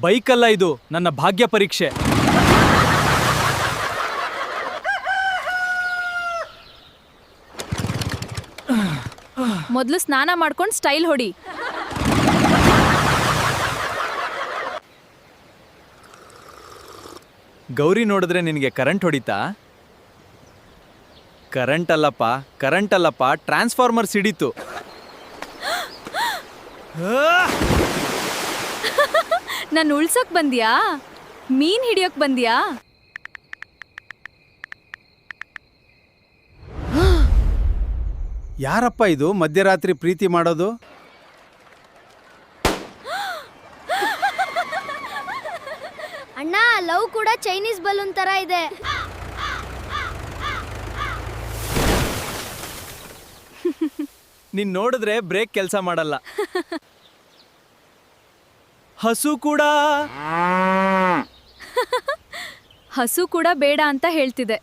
ಬೈಕಲ್ಲ ಇದು, ನನ್ನ ಭಾಗ್ಯ ಪರೀಕ್ಷೆ. ಮೊದ್ಲು ಸ್ನಾನ ಮಾಡ್ಕೊಂಡು ಸ್ಟೈಲ್ ಹೊಡಿ. ಗೌರಿ ನೋಡಿದ್ರೆ ನಿನಗೆ ಕರೆಂಟ್ ಹೊಡಿತಾ? ಕರೆಂಟ್ ಅಲ್ಲಪ್ಪ, ಟ್ರಾನ್ಸ್ಫಾರ್ಮರ್ ಸಿಡಿತು. ನಾನು ಉಳ್ಸಕ್ ಬಂದ್ಯಾ? ಮೀನ್ ಹಿಡಿಯೋಕ್ ಬಂದ್ಯಾ? ಯಾರಪ್ಪ ಇದು ಮಧ್ಯರಾತ್ರಿ ಪ್ರೀತಿ ಮಾಡೋದು? ಅಣ್ಣ, ಲವ್ ಕೂಡ ಚೈನೀಸ್ ಬಲೂನ್ ತರ ಇದೆ. ನೀನ್ ನೋಡಿದ್ರೆ ಬ್ರೇಕ್ ಕೆಲಸ ಮಾಡಲ್ಲ. ಹಸು ಕೂಡ ಬೇಡ ಅಂತ ಹೇಳ್ತಿದೆ.